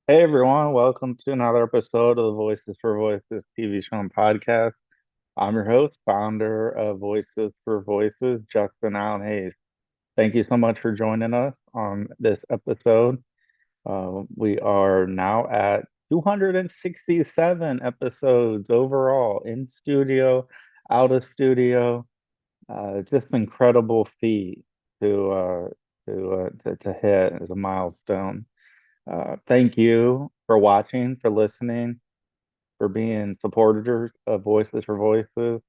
Hey everyone, welcome to another episode of the Voices for Voices TV show and podcast. I'm your host, founder of Voices for Voices, Justin Allen Hayes. Thank you so much for joining us on this episode. We are now at 267 episodes overall in studio, out of studio. Just incredible feat to to hit as a milestone. Thank you for watching, for listening, for being supporters of Voices for Voices.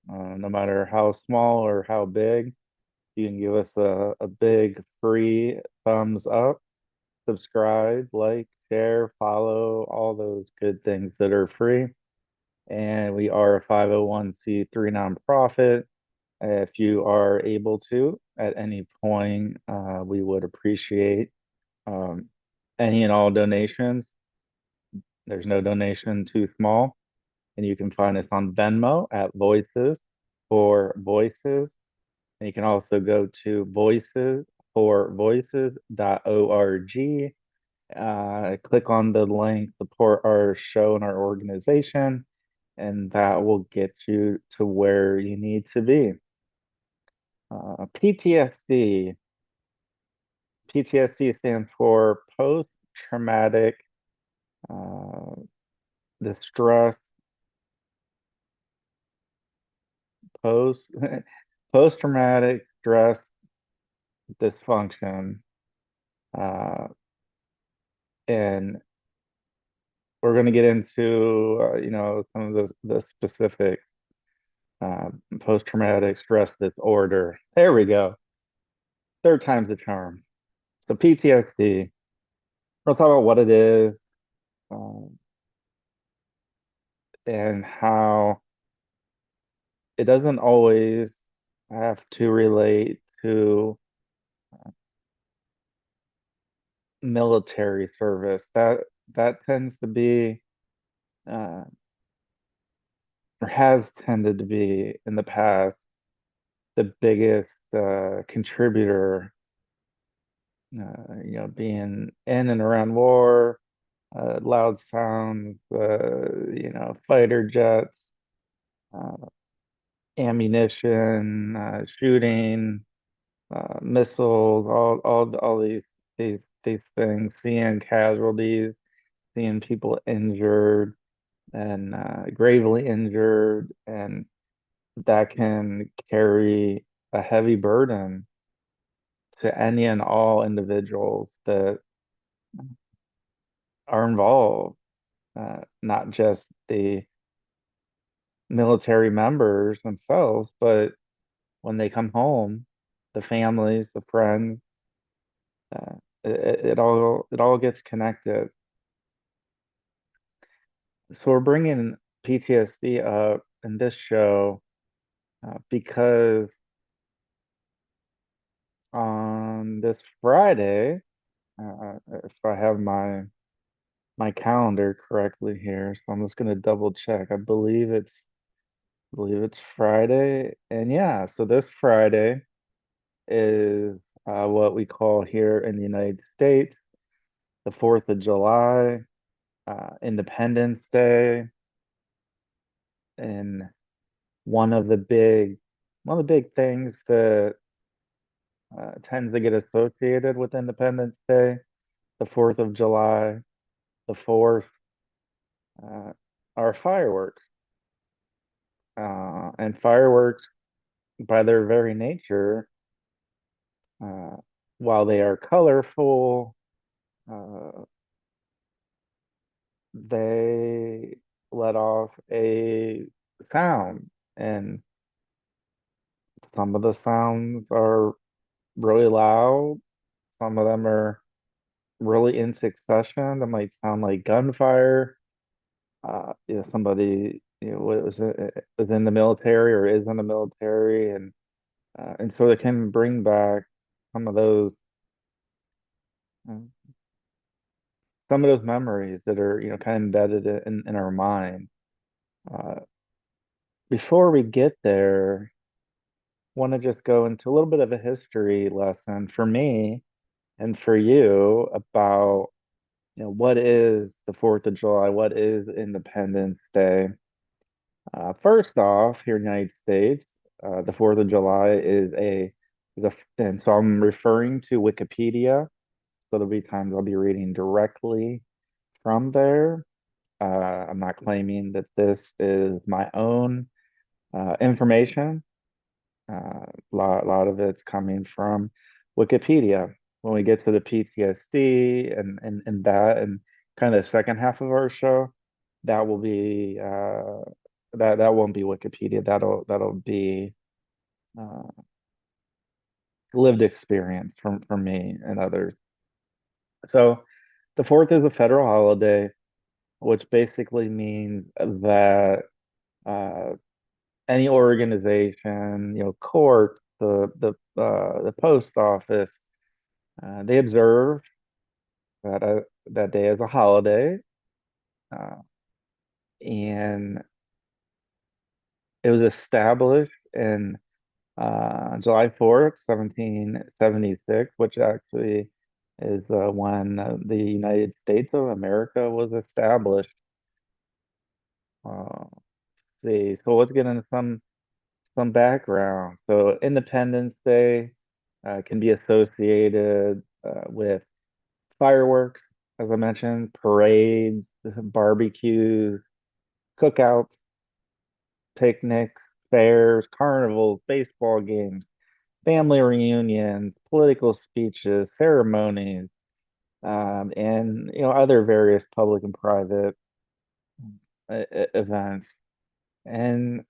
No matter how small or how big, you can give us a big free thumbs up, subscribe, like, share, follow, all those good things that are free. And we are a 501(c)(3) nonprofit. If you are able to, at any point, we would appreciate um, any and all donations. There's no donation too small. And you can find us on Venmo at Voices for Voices. And you can also go to voicesforvoices.org. Click on the link, support our show and our organization, and that will get you to where you need to be. PTSD. PTSD stands for post-traumatic uh, distress post post-traumatic stress dysfunction, uh, and we're going to get into some of the specific uh, post-traumatic stress disorder. There we go. Third time's the charm. So PTSD. We'll talk about what it is, um, and how it doesn't always have to relate to military service. That tends to be uh, or has tended to be in the past the biggest contributor, being in and around war, loud sounds, fighter jets, uh, ammunition, shooting, missiles, all these things, seeing casualties, seeing people injured and gravely injured, and that can carry a heavy burden to any and all individuals that are involved, not just the military members themselves, but when they come home, the families, the friends, it all gets connected. So we're bringing PTSD up in this show because on this Friday, if I have my calendar correctly here, so I'm just gonna double check. I believe it's Friday. And yeah, so this Friday is what we call here in the United States the 4th of July, Independence Day, and one of the big one of the big things that tends to get associated with Independence Day, the 4th of July, the 4th, uh, are fireworks. And fireworks, by their very nature, uh, while they are colorful, uh, they let off a sound. And some of the sounds are really loud, some of them are really in succession. That might sound like gunfire. Somebody was in the military or is in the military, and so it can bring back some of those uh, some of those memories that are kind of embedded in our mind. Uh, Before we get there, want to just go into a little bit of a history lesson for me and for you about what is the 4th of July? What is Independence Day? First off, here in the United States, the 4th of July and so I'm referring to Wikipedia. So there'll be times I'll be reading directly from there. I'm not claiming that this is my own information. A lot of it's coming from Wikipedia. When we get to the PTSD and that and kind of the second half of our show, that will be that won't be Wikipedia. That'll be uh, lived experience from me and others. So the 4th is a federal holiday, which basically means that uh, any organization, court, the post office, they observe that day as a holiday, uh, and it was established in July 4th, 1776, which actually is when the United States of America was established. See, so let's get into some background. So Independence Day can be associated with fireworks, as I mentioned, parades, barbecues, cookouts, picnics, fairs, carnivals, baseball games, family reunions, political speeches, ceremonies, and other various public and private events. And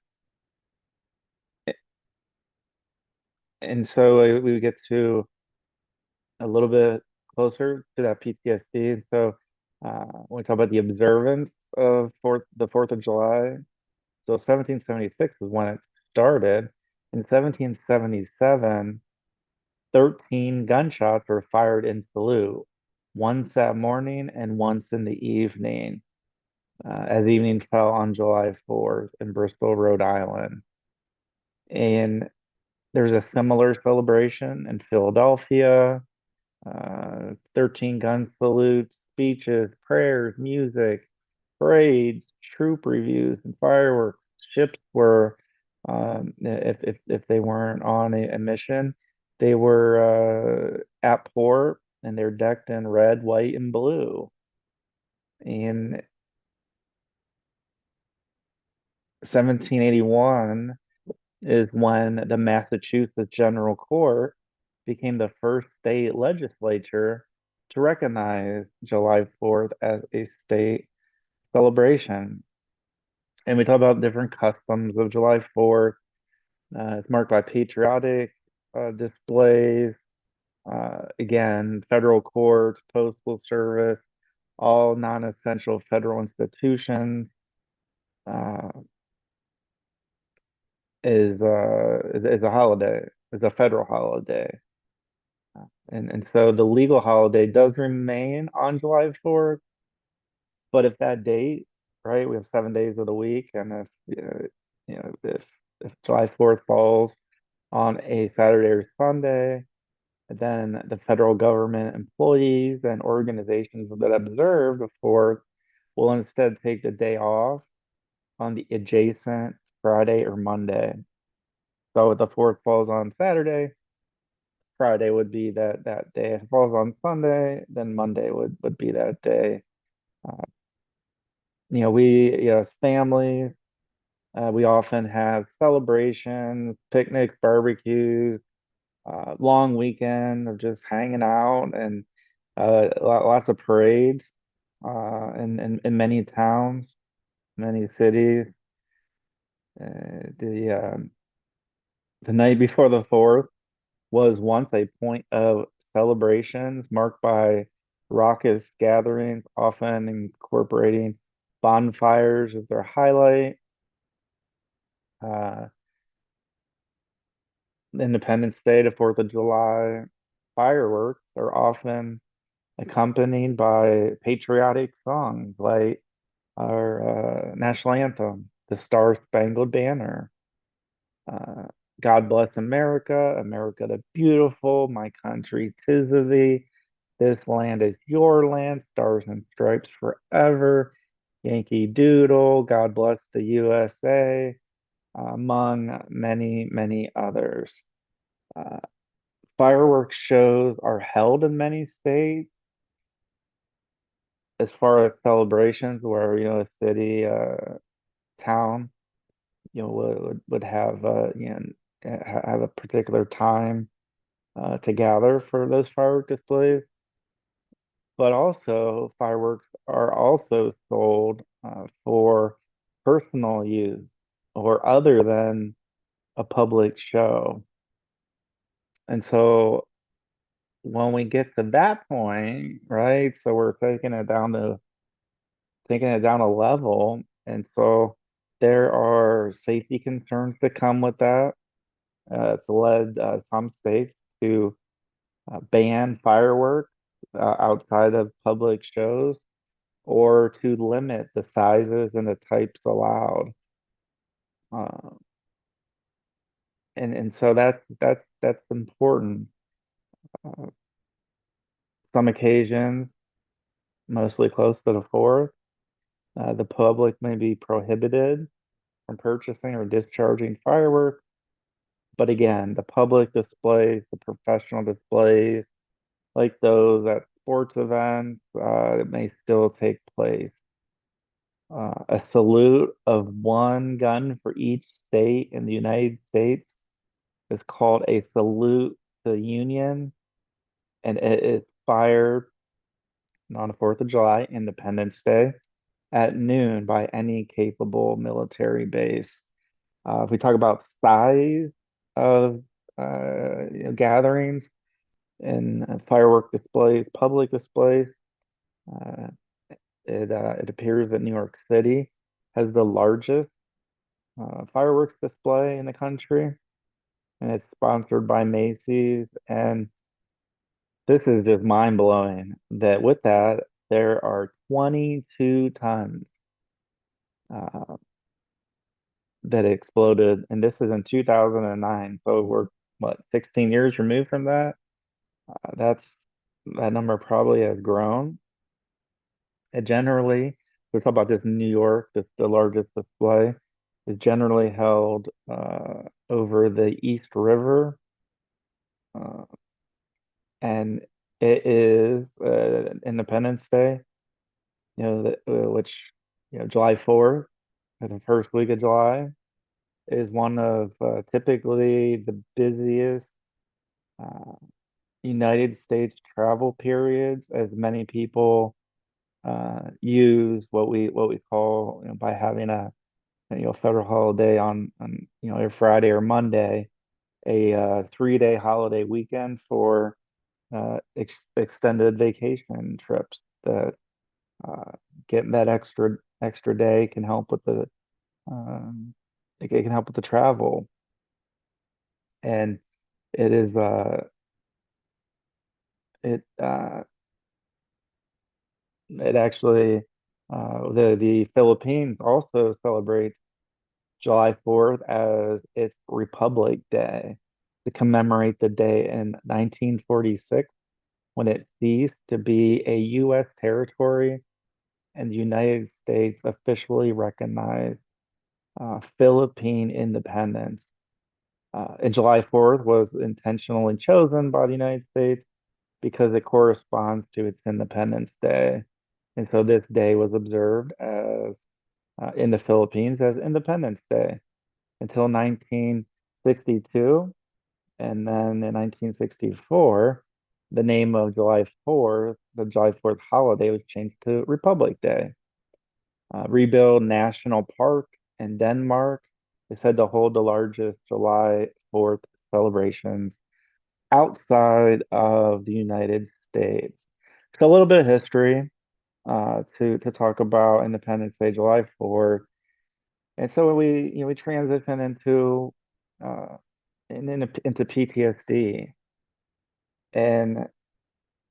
and so we get to a little bit closer to that PTSD. And so when we talk about the observance of the 4th of July, so 1776 is when it started. In 1777, 13 gunshots were fired in salute, once that morning and once in the evening, as evening fell on July 4th in Bristol, Rhode Island. And there's a similar celebration in Philadelphia, 13 gun salutes, speeches, prayers, music, parades, troop reviews, and fireworks. Ships were, if they weren't on a mission, they were at port and they're decked in red, white, and blue. In 1781 is when the Massachusetts General Court became the first state legislature to recognize July 4th as a state celebration. And we talk about different customs of July 4th. It's marked by patriotic displays. Again, federal courts, postal service, all non-essential federal institutions uh, is a holiday, is a federal holiday. And so the legal holiday does remain on July 4th, but if that date, right, we have 7 days of the week, and if July 4th falls on a Saturday or Sunday, then the federal government employees and organizations that observe the 4th will instead take the day off on the adjacent Friday or Monday. So if the 4th falls on Saturday, Friday would be that day. If it falls on Sunday, then Monday would be that day. Uh, as families, we often have celebrations, picnics, barbecues, long weekend of just hanging out, and lots of parades in many towns, many cities. The night before the 4th was once a point of celebrations marked by raucous gatherings, often incorporating bonfires as their highlight. Uh, Independence Day to 4th of July fireworks are often accompanied by patriotic songs like our national anthem, the Star Spangled Banner, uh, God Bless America, America the Beautiful, My Country 'Tis of Thee. This land is your land, stars and stripes forever, Yankee Doodle, God bless the USA, among many, many others. Uh, Fireworks shows are held in many states as far as celebrations where, a city, town, would have, have a particular time to gather for those firework displays. But also, fireworks are also sold for personal use or other than a public show. And so when we get to that point, right? So we're taking it down a level. And so there are safety concerns that come with that. It's led some states to ban fireworks outside of public shows or to limit the sizes and the types allowed. Uh, and so that's important. Uh, some occasions, mostly close to the fourth, the public may be prohibited from purchasing or discharging fireworks. But again, the public displays, the professional displays, like those at sports events, it may still take place. A salute of one gun for each state in the United States is called a salute to the Union, and it is fired on the 4th of July, Independence Day, at noon by any capable military base. If we talk about size of gatherings and firework displays, public displays, uh, it appears that New York City has the largest fireworks display in the country, and it's sponsored by Macy's. And this is just mind blowing that with that, there are 22 tons uh, that exploded, and this is in 2009. So we're what, 16 years removed from that? That number probably has grown. It generally, we talk about this in New York, the largest display is generally held over the East River, uh, and it is Independence Day, which July 4th, the first week of July, is one of typically the busiest uh, United States travel periods, as many people use what we call, by having a federal holiday on a Friday or Monday, a 3-day holiday weekend for extended vacation trips that uh, getting that extra day can help with the um, it can help with the travel. And it is it it actually the Philippines also celebrates July 4th as its Republic Day to commemorate the day in 1946 when it ceased to be a U.S. territory and the United States officially recognized Philippine independence. And July 4th was intentionally chosen by the United States because it corresponds to its Independence Day. And so this day was observed as in the Philippines as Independence Day until 1962. And then in 1964, the name of July 4th, the July 4th holiday was changed to Republic Day. Rebuild National Park in Denmark is said to hold the largest July 4th celebrations outside of the United States. So a little bit of history to talk about Independence Day, July 4th. And so we transition uh, into PTSD. And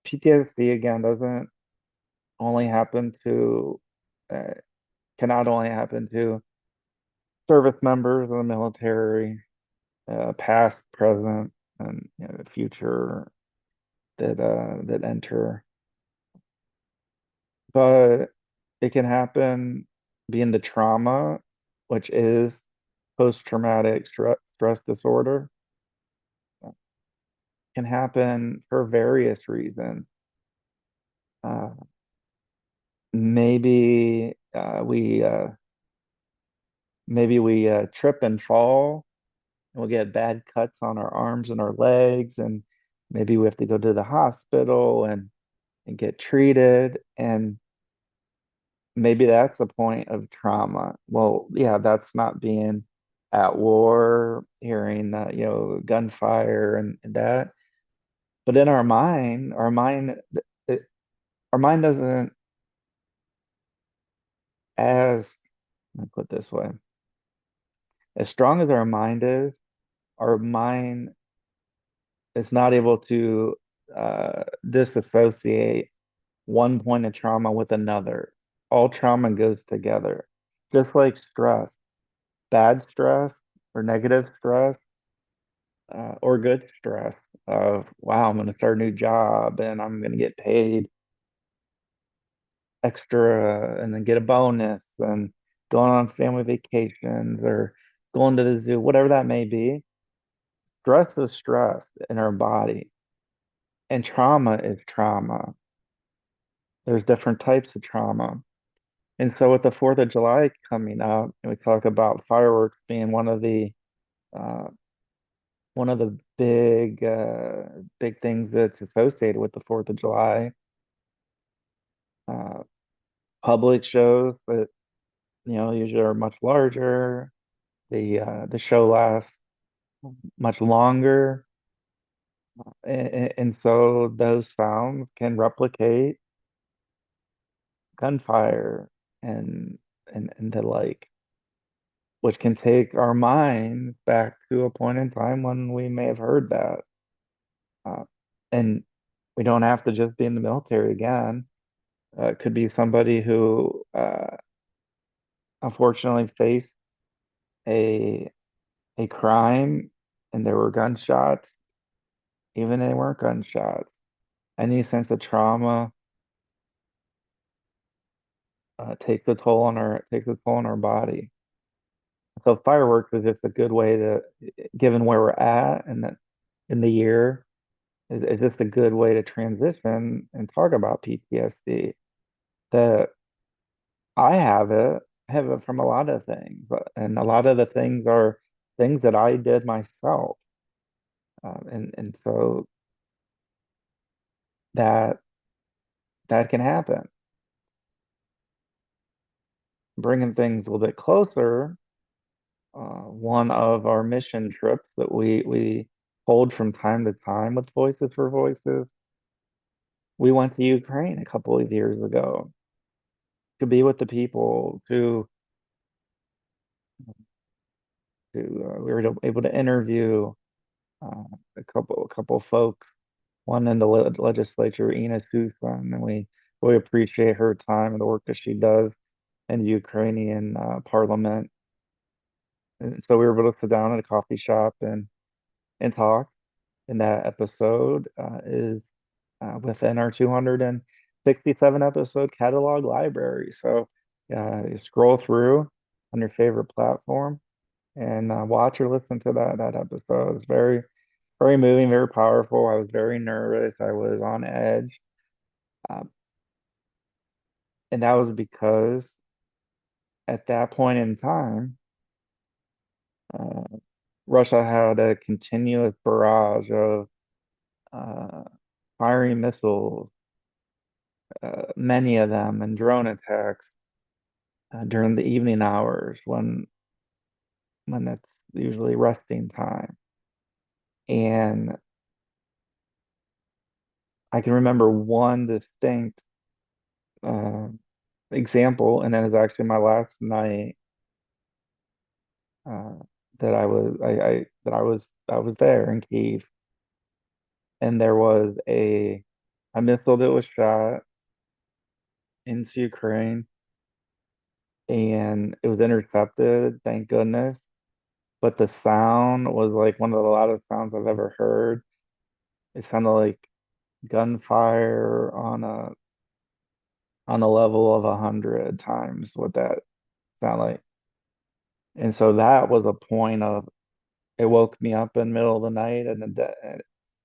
PTSD again doesn't only happen to uh, cannot only happen to service members of the military, past, present, and future. that enter. But it can happen being the trauma, which is post-traumatic stress disorder, can happen for various reasons. Uh, maybe we trip and fall, and we get bad cuts on our arms and our legs, and maybe we have to go to the hospital and get treated, and maybe that's a point of trauma. Well, yeah, that's not being at war, hearing gunfire and that. But in it, our mind doesn't as let me put it this way, as strong as our mind is not able to disassociate one point of trauma with another. All trauma goes together, just like stress, bad stress or negative stress, or good stress of, wow, I'm going to start a new job and I'm going to get paid extra and then get a bonus and going on family vacations or going to the zoo, whatever that may be. Stress is stress in our body, and trauma is trauma. There's different types of trauma. And so with the 4th of July coming up, and we talk about fireworks being uh, one of the big things that's associated with the 4th of July. Uh, Public shows that usually are much larger. The show lasts much longer, and so those sounds can replicate gunfire and and the like, which can take our minds back to a point in time when we may have heard that. Uh, and we don't have to just be in the military again. It could be somebody who unfortunately faced a a crime and there were gunshots, even if they weren't gunshots. Any sense of trauma takes a toll on our body. So fireworks is just a good way to, given where we're at and that in the year, is just a good way to transition and talk about PTSD. That I have it from a lot of things, and a lot of the things are things that I did myself, and so that that can happen. Bringing things a little bit closer, one of our mission trips that we hold from time to time with Voices for Voices, we went to Ukraine a couple of years ago to be with the people, we were able to interview uh, a couple folks, one in the legislature, Ina Susan, and we really appreciate her time and the work that she does in the Ukrainian parliament. And so we were able to sit down at a coffee shop and talk. And that episode is within our 267 episode catalog library. So you scroll through on your favorite platform and watch or listen to that episode. It's very moving, very powerful. I was very nervous. I was on edge. Um, and that was because at that point in time, uh, Russia had a continuous barrage of uh, firing missiles, many of them, and drone attacks during the evening hours when it's usually resting time. And I can remember one distinct uh, example, and that is actually my last night uh, that I was there in Kiev, and there was a missile that was shot into Ukraine, and it was intercepted, thank goodness. But the sound was like one of the loudest sounds I've ever heard. It sounded like gunfire on a level of 100 times what that sound like. And so that was a point of it woke me up in the middle of the night and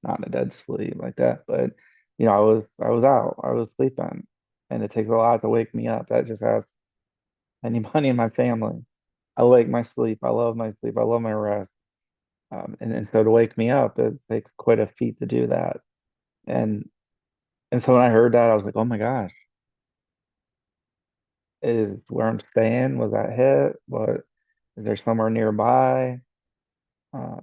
not in a dead sleep like that, but I was out, I was sleeping, and it takes a lot to wake me up. That just has anybody in my family. I like my sleep. I love my sleep. I love my rest. And so to wake me up, it takes quite a feat to do that. And and so when I heard that, I was like, oh my gosh, is where I'm staying, was that hit? What is there somewhere nearby? Uh,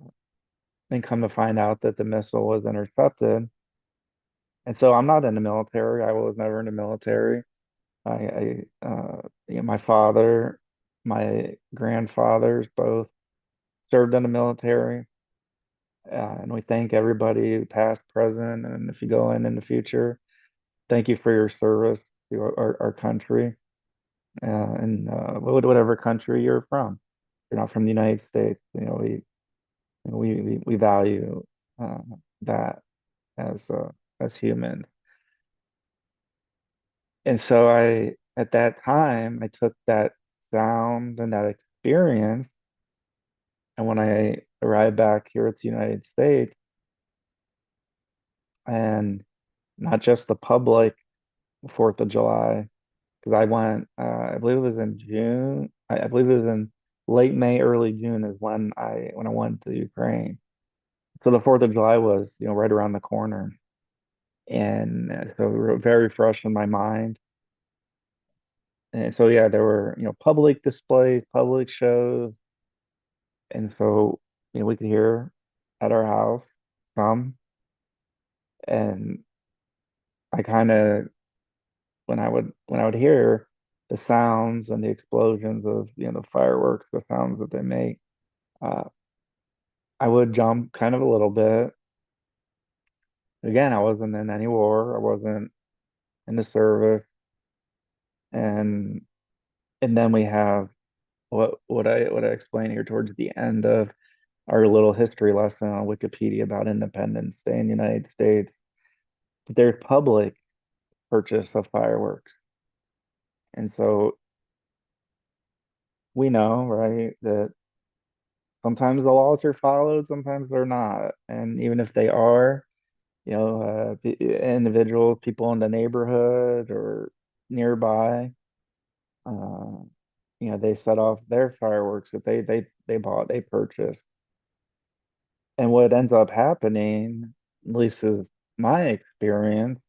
and come to find out that the missile was intercepted. And so I'm not in the military. I was never in the military. My father, my grandfathers both served in the military. And we thank everybody, past, present, and if you go in the future, thank you for your service to our country, and whatever country you're from. If you're not from the United States, we value uh, that as humans. And so at that time, I took that sound and that experience, and when I arrived back here at the United States, and not just the public 4th of July, because I went, I believe it was in June. I believe it was in late May, early June is when I went to Ukraine. So the 4th of July was, right around the corner. And so we were very fresh in my mind. And so, yeah, there were, public displays, public shows. And so, we could hear at our house some. And I kind of, when I would hear the sounds and the explosions of, the fireworks, the sounds that they make, uh, I would jump kind of a little bit. Again, I wasn't in any war. I wasn't in the service. And and then we have what I explained here towards the end of our little history lesson on Wikipedia about Independence Day in the United States. There's public purchase of fireworks. And so we know, right, that sometimes the laws are followed, sometimes they're not. And even if they are, individuals, people in the neighborhood or nearby, uh, they set off their fireworks that they bought, they purchased. And what ends up happening, at least is my experience,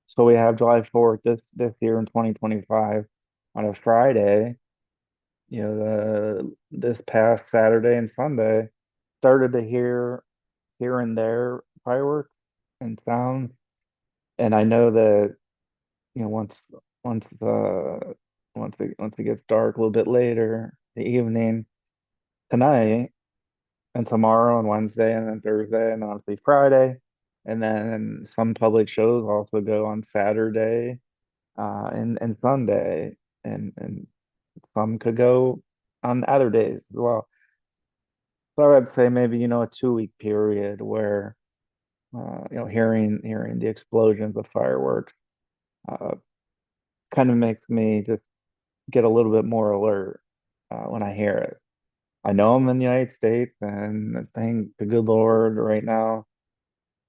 so we have July 4th this year in 2025 on a Friday, this past Saturday and Sunday, started to hear here and there fireworks and sounds. And I know that, once once the once it gets dark a little bit later, the evening, tonight and tomorrow and Wednesday and then Thursday and then obviously Friday. And then some public shows also go on Saturday and Sunday, and some could go on other days as well. So I'd say maybe, a 2 week period where hearing the explosions of fireworks uh, kind of makes me just get a little bit more alert when I hear it. I know I'm in the United States, and thank the good Lord right now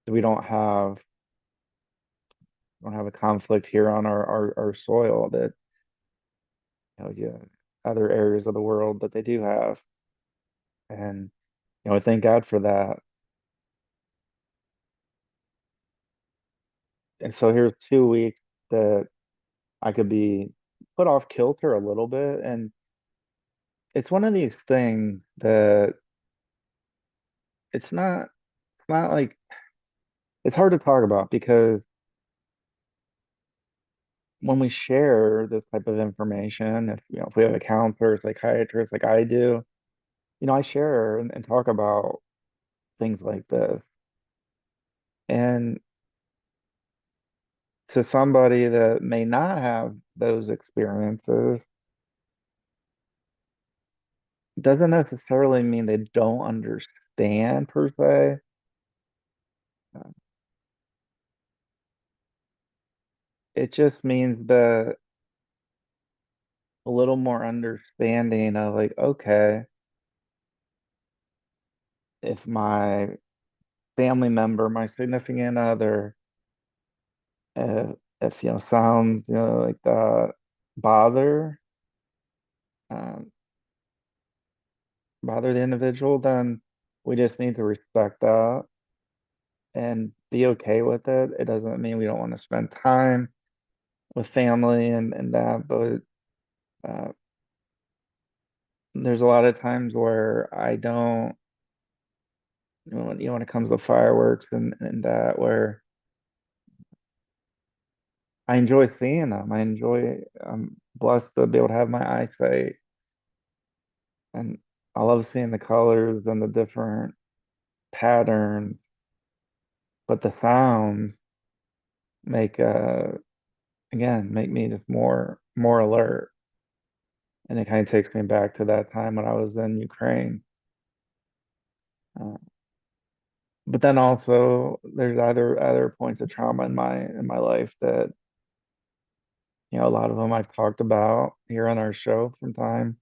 that we don't have a conflict here on our soil that, yeah, other areas of the world that they do have. And I thank God for that. And so here's 2 weeks that I could be put off kilter a little bit. And it's one of these things that it's not like it's hard to talk about because when we share this type of information, if we have a counselor, a psychiatrist like I do, I share and talk about things like this. And to somebody that may not have those experiences, doesn't necessarily mean they don't understand per se. it just means that a little more understanding of like, okay, if my family member, my significant other, if sounds, like that bother, um, bother the individual, then we just need to respect that and be okay with it. It doesn't mean we don't want to spend time with family and that, but uh, there's a lot of times where I don't, when it comes to fireworks and that, where I enjoy seeing them. I'm blessed to be able to have my eyesight, and I love seeing the colors and the different patterns, but the sounds make, again, make me just more alert. And it kind of takes me back to that time when I was in Ukraine. Uh, but then also there's other points of trauma in my life that, a lot of them I've talked about here on our show from time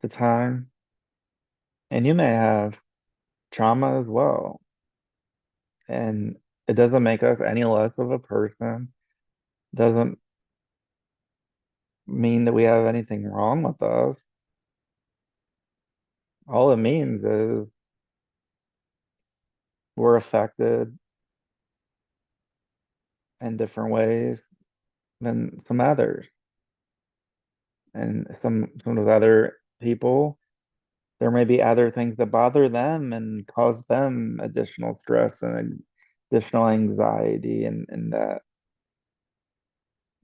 to time. And you may have trauma as well. And it doesn't make us any less of a person. Doesn't mean that we have anything wrong with us. All it means is we're affected in different ways than some others. And some of other people, there may be other things that bother them and cause them additional stress and additional anxiety and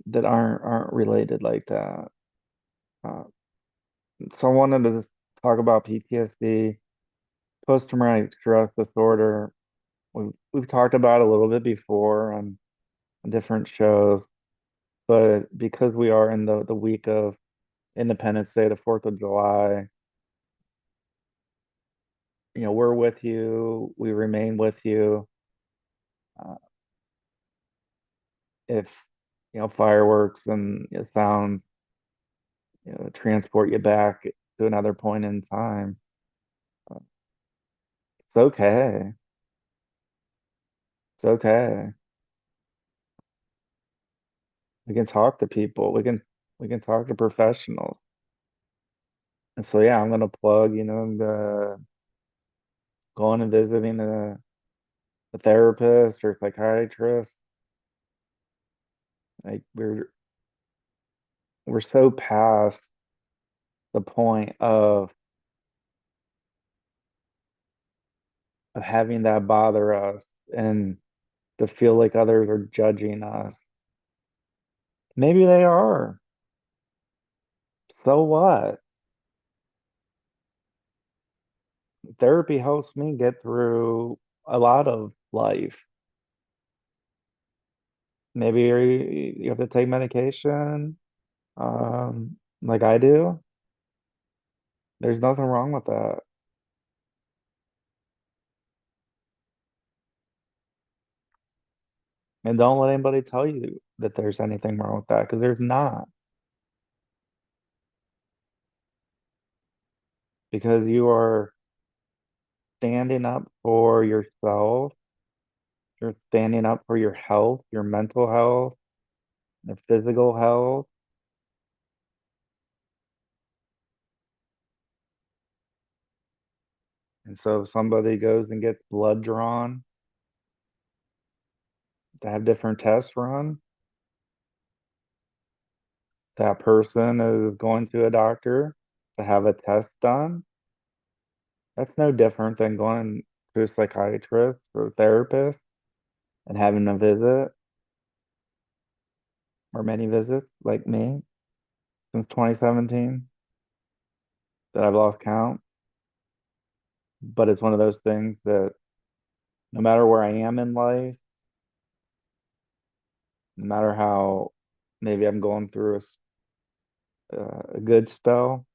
that aren't related like that. Uh, so I wanted to just talk about PTSD, post-traumatic stress disorder. We've talked about it a little bit before on different shows, but because we are in the week of Independence Day, the 4th of July, we're with you. We remain with you. Uh, if fireworks and sound transport you back to another point in time, uh, it's okay. It's okay. We can talk to people. We can talk to professionals. And so yeah, I'm gonna plug, going and visiting a therapist or psychiatrist. Like we're so past the point of having that bother us and to feel like others are judging us. Maybe they are. So what? Therapy helps me get through a lot of life. Maybe you have to take medication, like I do. There's nothing wrong with that. And don't let anybody tell you that there's anything wrong with that because there's not. Because you are standing up for yourself, you're standing up for your health, your mental health, your physical health. And so if somebody goes and gets blood drawn to have different tests run, that person is going to a doctor to have a test done. That's no different than going to a psychiatrist or a therapist and having a visit or many visits like me since 2017 that I've lost count. But it's one of those things that no matter where I am in life, no matter how maybe I'm going through a good spell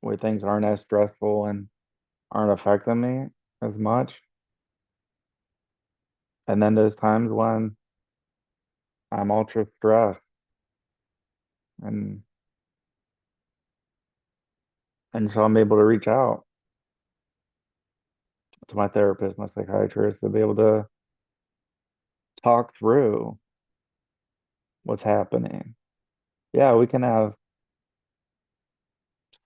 where things aren't as stressful and aren't affecting me as much. And then there's times when I'm ultra stressed, and so I'm able to reach out to my therapist, my psychiatrist, to be able to talk through what's happening. Yeah, we can have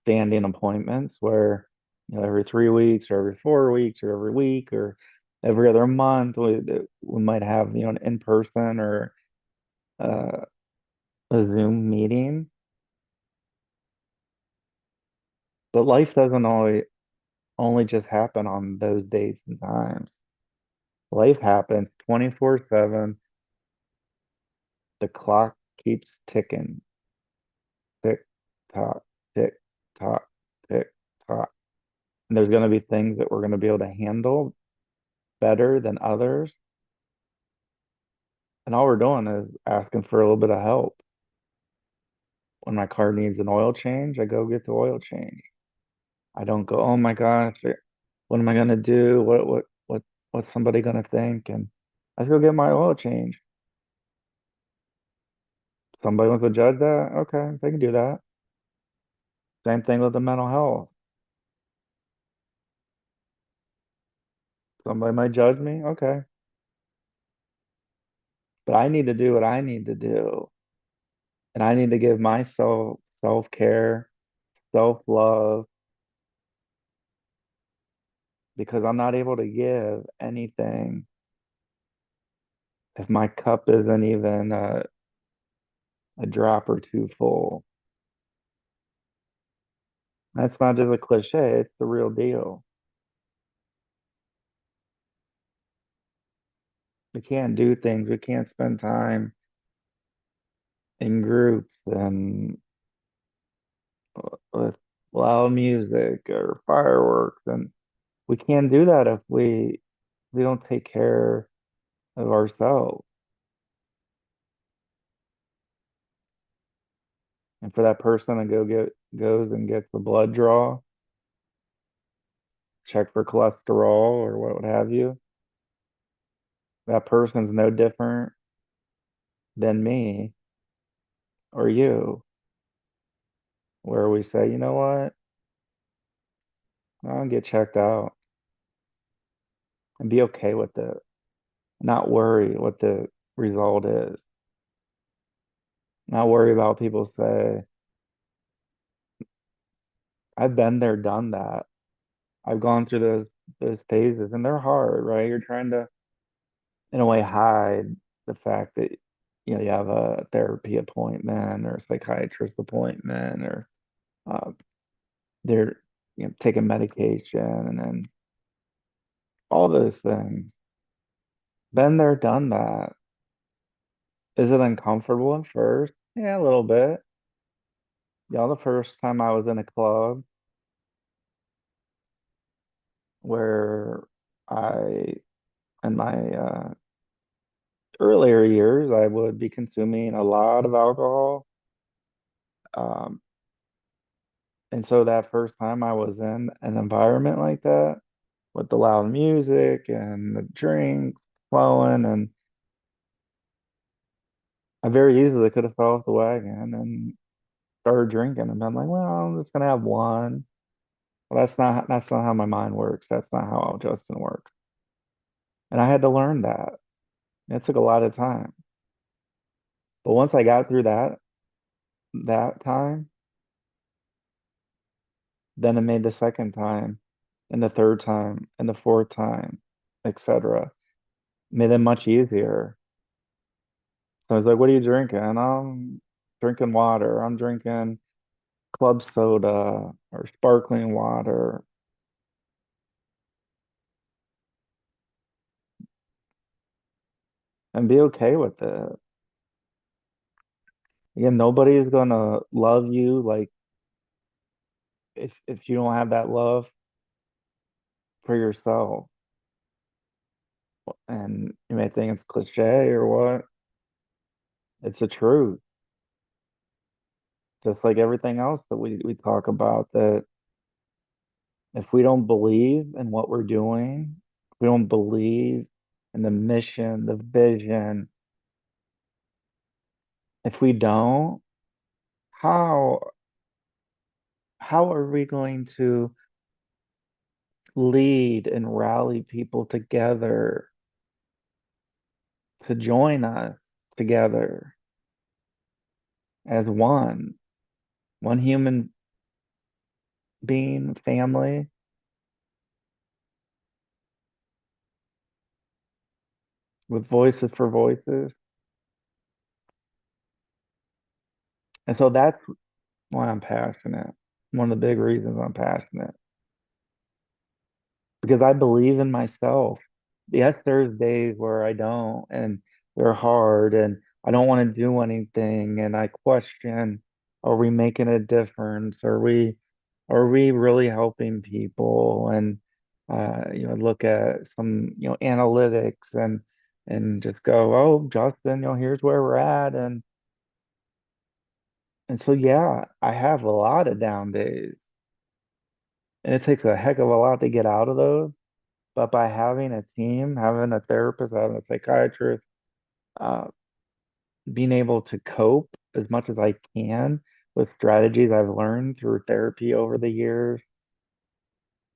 standing appointments where, every 3 weeks or every 4 weeks or every week or every other month, we might have, an in-person or uh, a Zoom meeting. But life doesn't always only just happen on those dates and times. Life happens 24/7. The clock keeps ticking. Tick, tock, tick, tock, tick, tock. And there's going to be things that we're going to be able to handle better than others. And all we're doing is asking for a little bit of help. When my car needs an oil change, I go get the oil change. I don't go, oh my gosh, what am I going to do? What's somebody going to think? And I just go get my oil change. Somebody wants to judge that? Okay, they can do that. Same thing with the mental health. Somebody might judge me. Okay. But I need to do what I need to do. And I need to give myself self-care, self-love, because I'm not able to give anything if my cup isn't even a drop or two full. That's not just a cliche, it's the real deal. We can't do things, we can't spend time in groups and with loud music or fireworks, and we can't do that if we don't take care of ourselves. And for that person to goes and gets the blood draw, check for cholesterol or what have you, that person's no different than me or you, where we say, you know what, I'll get checked out and be okay with it, not worry what the result is, not worry about people say. I've been there, done that. I've gone through those phases, and they're hard, right? You're trying to, in a way, hide the fact that you have a therapy appointment or a psychiatrist appointment, or uh, they're taking medication, and then all those things. Been there, done that. Is it uncomfortable at first? Yeah, a little bit. The first time I was in a club where I, in my earlier years, I would be consuming a lot of alcohol. Um, and so that first time I was in an environment like that with the loud music and the drinks flowing, and I very easily could have fell off the wagon and started drinking and been like, well, I'm just gonna have one. Well, that's not how my mind works. That's not how Justin works. And I had to learn that. It took a lot of time. But once I got through that time, then it made the second time and the third time and the fourth time, etc. Made it much easier. So I was like, what are you drinking? And I'm drinking water. I'm drinking club soda or sparkling water, and be okay with it. Again, nobody's gonna love you like if you don't have that love for yourself. And you may think it's cliche or what. It's the truth. Just like everything else that we talk about, that if we don't believe in what we're doing, if we don't believe in the mission, the vision, If we don't, how how are we going to lead and rally people together to join us together as one human being, family, with voices for voices? And so that's why I'm passionate. One of the big reasons I'm passionate, because I believe in myself. Yes, there's days where I don't, and they're hard, and I don't want to do anything, and I question, are we making a difference? Are we really helping people? And look at some, analytics and just go, oh, Justin, here's where we're at. And so yeah, I have a lot of down days. And it takes a heck of a lot to get out of those. But by having a team, having a therapist, having a psychiatrist, uh, being able to cope as much as I can with strategies I've learned through therapy over the years,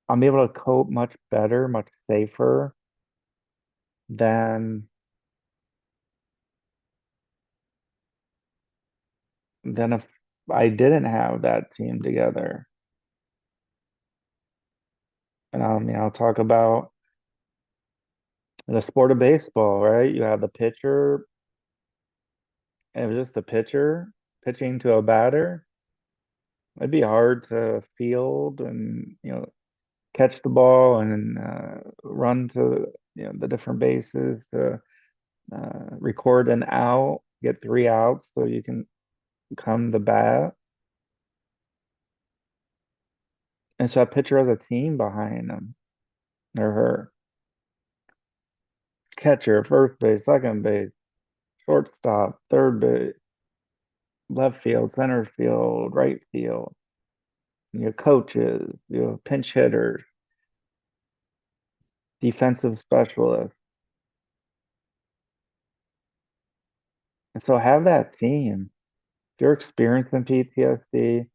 I'm able to cope much better, much safer than if I didn't have that team together. And I'll talk about the sport of baseball, right? You have the pitcher, and it was just the pitcher pitching to a batter. It'd be hard to field and catch the ball and run to the different bases to record an out, get three outs so you can come the bat. And so a pitcher has a team behind him or her. Catcher, first base, second base, shortstop, third base, left field, center field, right field. Your coaches, pinch hitters, defensive specialists. And so have that team. If you're experiencing PTSD,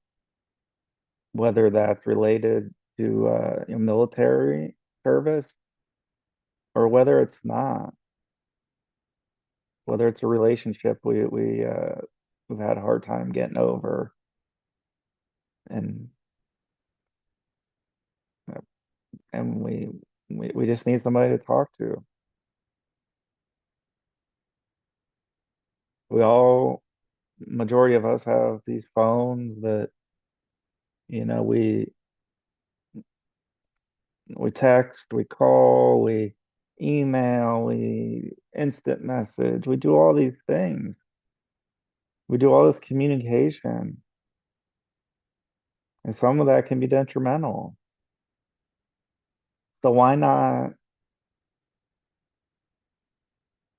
whether that's related to military service or whether it's not, whether it's a relationship we've had a hard time getting over, and and we just need somebody to talk to. We all, majority of us have these phones that we text, we call, we email, we instant message, we do all these things. We do all this communication, and some of that can be detrimental. So why not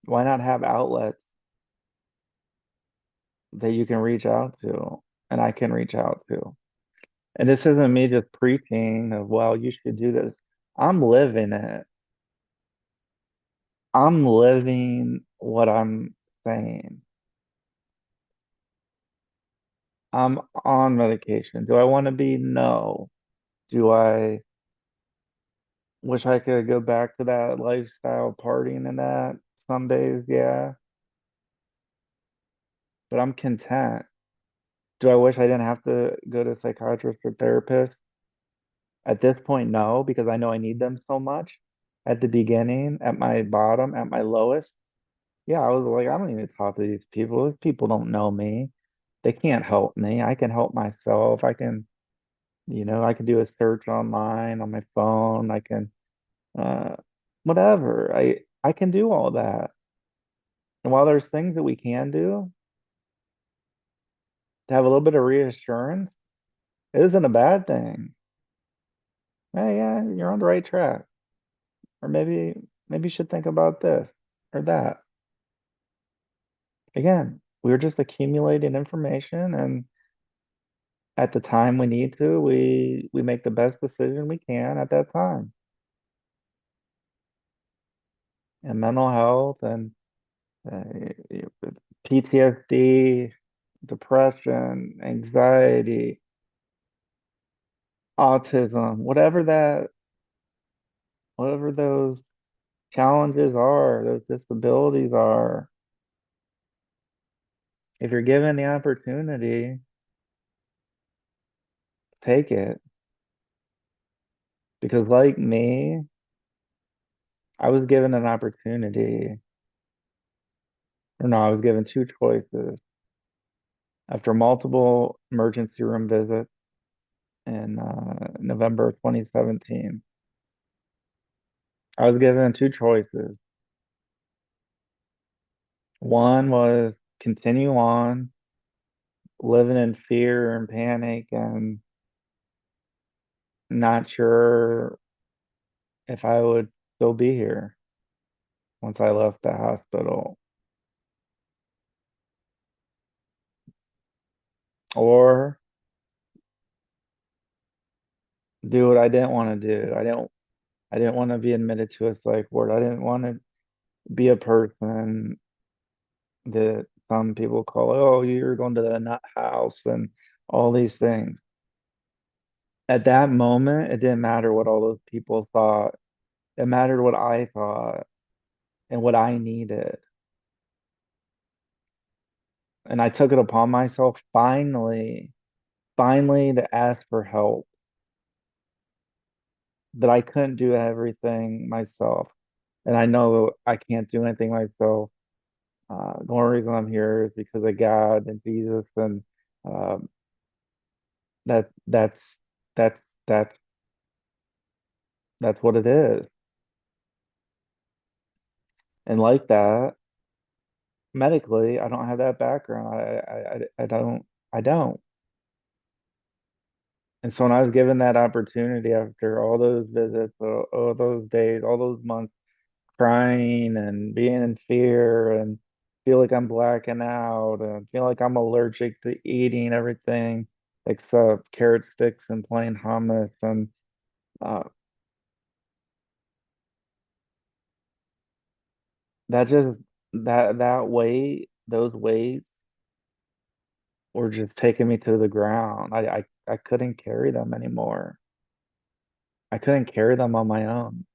have outlets that you can reach out to and I can reach out to? And this isn't me just preaching of, well, you should do this. I'm living it. I'm living what I'm saying. I'm on medication. Do I want to be? No. Do I wish I could go back to that lifestyle partying and that some days? Yeah. But I'm content. Do I wish I didn't have to go to a psychiatrist or therapist? At this point, no, because I know I need them so much. At the beginning, at my bottom, at my lowest, yeah, I was like, I don't need to talk to these people. These people don't know me. They can't help me. I can help myself. I can do a search online on my phone. I can, uh, whatever. I can do all that. And while there's things that we can do to have a little bit of reassurance, it isn't a bad thing. Hey, yeah, you're on the right track. Or maybe you should think about this or that. Again, we're just accumulating information, and at the time we need to, we make the best decision we can at that time. And mental health and uh, PTSD, depression, anxiety, autism, whatever those challenges are, those disabilities are, if you're given the opportunity, take it. Because like me, I was given an opportunity, or no, I was given two choices after multiple emergency room visits in November of 2017. I was given two choices. One was continue on living in fear and panic and not sure if I would still be here once I left the hospital, or do what I didn't want to do. I didn't want to be admitted to a psych ward. I didn't want to be a person that some people call, oh, you're going to the nut house and all these things. At that moment, it didn't matter what all those people thought. It mattered what I thought and what I needed. And I took it upon myself finally to ask for help, that I couldn't do everything myself. And I know I can't do anything myself. The only reason I'm here is because of God and Jesus, and um, that that's that's that's what it is. And like that, medically, I don't have that background. I don't. And so when I was given that opportunity after all those visits, all those days, all those months crying and being in fear and feel like I'm blacking out and feel like I'm allergic to eating everything except carrot sticks and plain hummus, and uh, that just that weight, those weights were just taking me to the ground. I couldn't carry them anymore. I couldn't carry them on my own.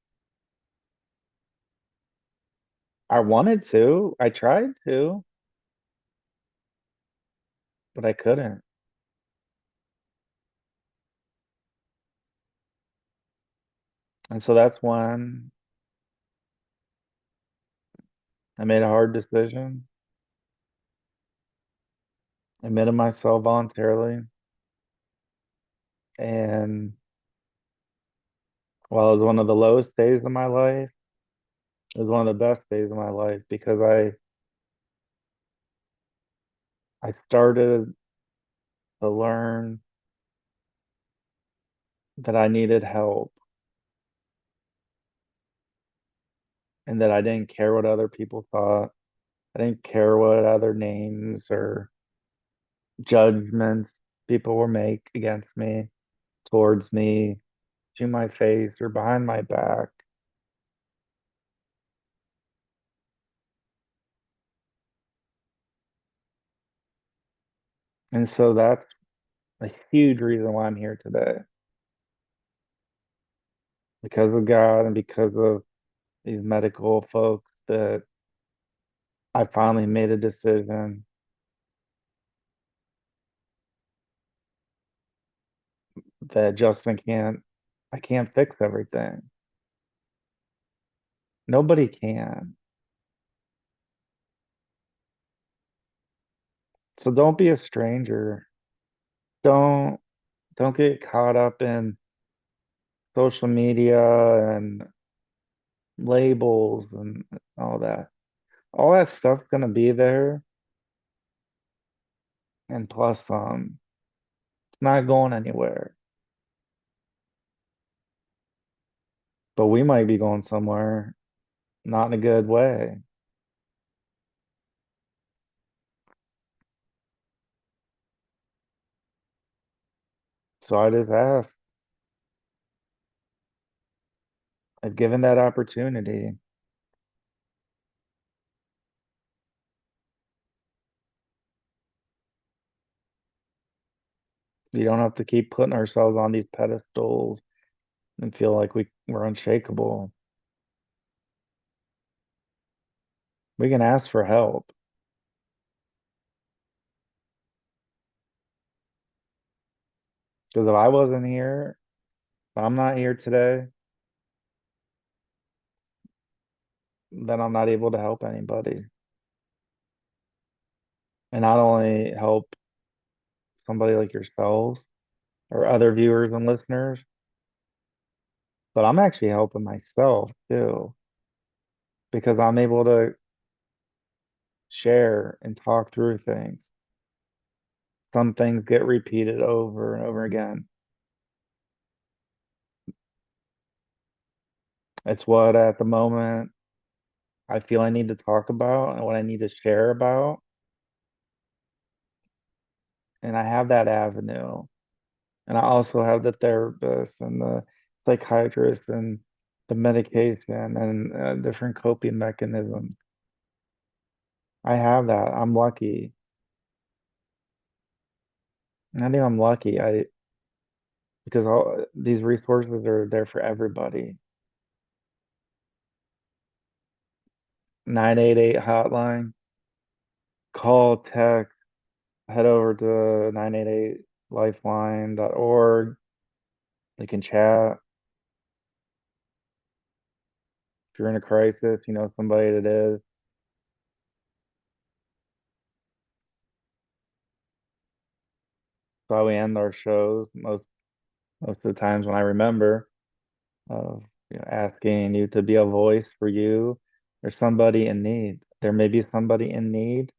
I wanted to, I tried to, but I couldn't. And so that's when I made a hard decision. I admitted myself voluntarily. And while it was one of the lowest days of my life, it was one of the best days of my life because I started to learn that I needed help and that I didn't care what other people thought. I didn't care what other names or judgments people were make against me, towards me, to my face or behind my back. And so that's a huge reason why I'm here today, because of God and because of these medical folks, that I finally made a decision that I can't fix everything. Nobody can. So don't be a stranger. Don't don't get caught up in social media and labels and all that. All that stuff's gonna be there, and plus it's not going anywhere. But we might be going somewhere not in a good way. So I just ask, I've given that opportunity. You don't have to keep putting ourselves on these pedestals and feel like we're unshakable. We can ask for help. Because if I wasn't here, if I'm not here today, then I'm not able to help anybody. And not only help somebody like yourselves or other viewers and listeners, but I'm actually helping myself too, because I'm able to share and talk through things. Some things get repeated over and over again. It's what at the moment I feel I need to talk about and what I need to share about. And I have that avenue. And I also have the therapist and the psychiatrist and the medication and different coping mechanisms. I have that. I'm lucky. And I think I'm lucky. Because all these resources are there for everybody. 988 hotline, call, text, head over to 988lifeline.org. You can chat. If you're in a crisis, you know somebody that is. That's why we end our shows most of the times when I remember of asking you to be a voice for you or somebody in need. There may be somebody in need,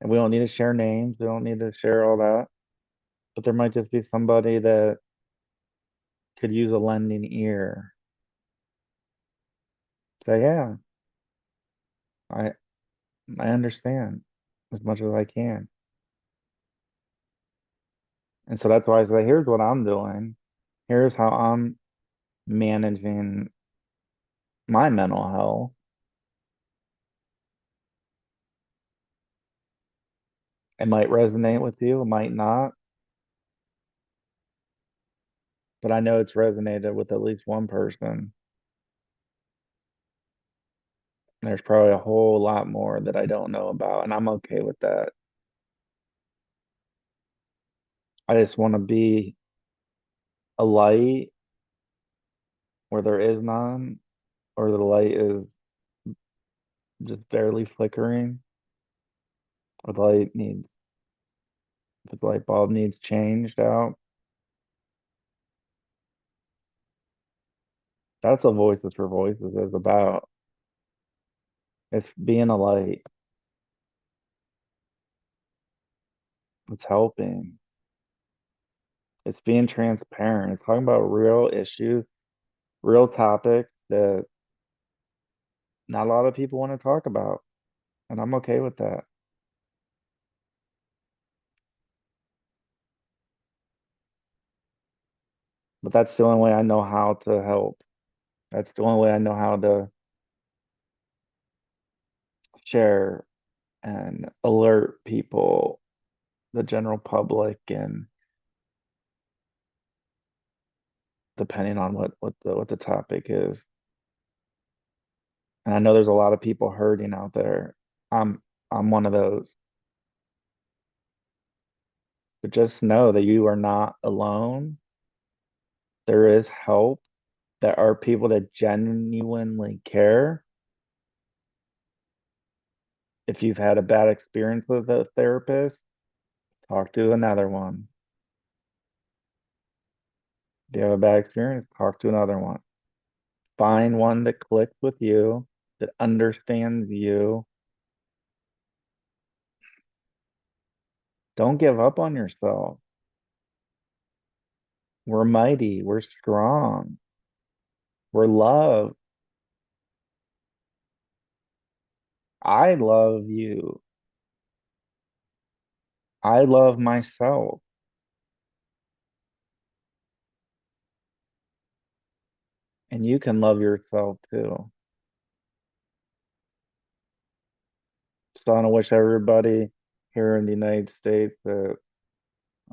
and we don't need to share names. We don't need to share all that. But there might just be somebody that could use a lending ear. Say, yeah, I I understand as much as I can. And so that's why I say, here's what I'm doing. Here's how I'm managing my mental health. It might resonate with you, it might not, but I know it's resonated with at least one person. There's probably a whole lot more that I don't know about, and I'm okay with that. I just want to be a light where there is none, or the light is just barely flickering, or the light needs, if the light bulb needs changed out. That's what Voices for Voices is about. It's being a light. It's helping. It's being transparent. It's talking about real issues, real topics that not a lot of people want to talk about. And I'm okay with that. But that's the only way I know how to help. That's the only way I know how to share and alert people, the general public, and depending on what the topic is. And I know there's a lot of people hurting out there. I'm one of those. But just know that you are not alone. There is help. There are people that genuinely care. If you've had a bad experience with a therapist, talk to another one. If you have a bad experience, talk to another one. Find one that clicks with you, that understands you. Don't give up on yourself. We're mighty. We're strong. We're loved. I love you. I love myself. And you can love yourself too. So I want to wish everybody here in the United States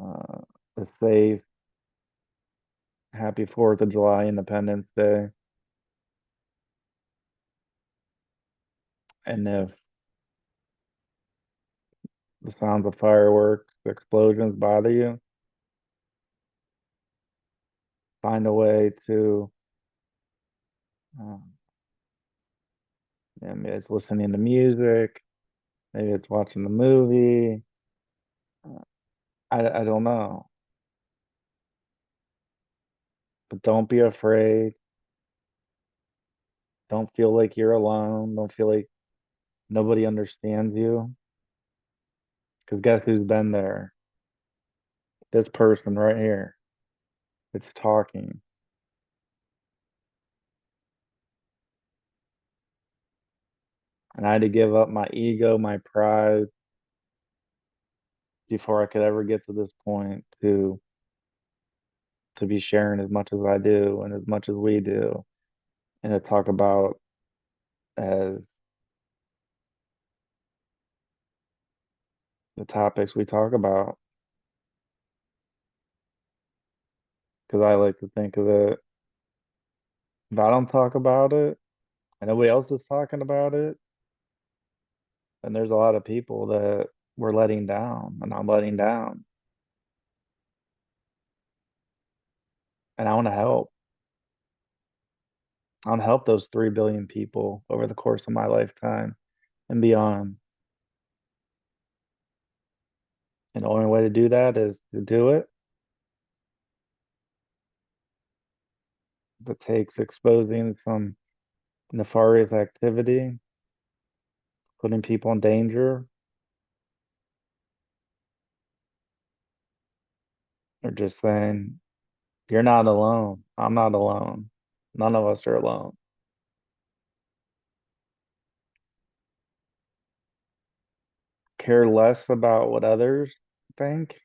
uh, a safe, happy 4th of July, Independence Day. And if the sounds of fireworks, explosions bother you, find a way to, um, maybe it's listening to music, maybe it's watching the movie. uh, I don't know, but don't be afraid. Don't feel like you're alone. Don't feel like nobody understands you. Because guess who's been there? This person right here. It's talking. And I had to give up my ego, my pride, before I could ever get to this point to be sharing as much as I do and as much as we do, and to talk about as the topics we talk about. Because I like to think of it, if I don't talk about it and nobody else is talking about it, then there's a lot of people that we're letting down, and I'm letting down. And I want to help. I want to help those 3 billion people over the course of my lifetime and beyond. And the only way to do that is to do it. It takes exposing some nefarious activity, putting people in danger, or just saying, you're not alone. I'm not alone. None of us are alone. Care less about what others think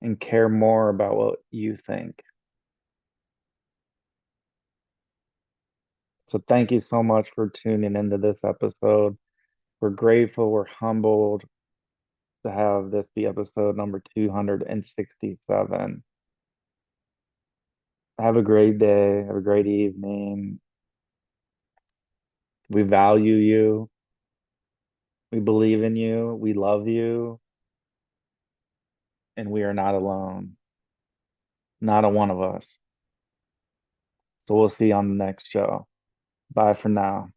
and care more about what you think. So thank you so much for tuning into this episode. We're grateful, we're humbled to have this be episode number 267. Have a great day. Have a great evening. We value you. We believe in you. We love you. And we are not alone. Not a one of us. So we'll see you on the next show. Bye for now.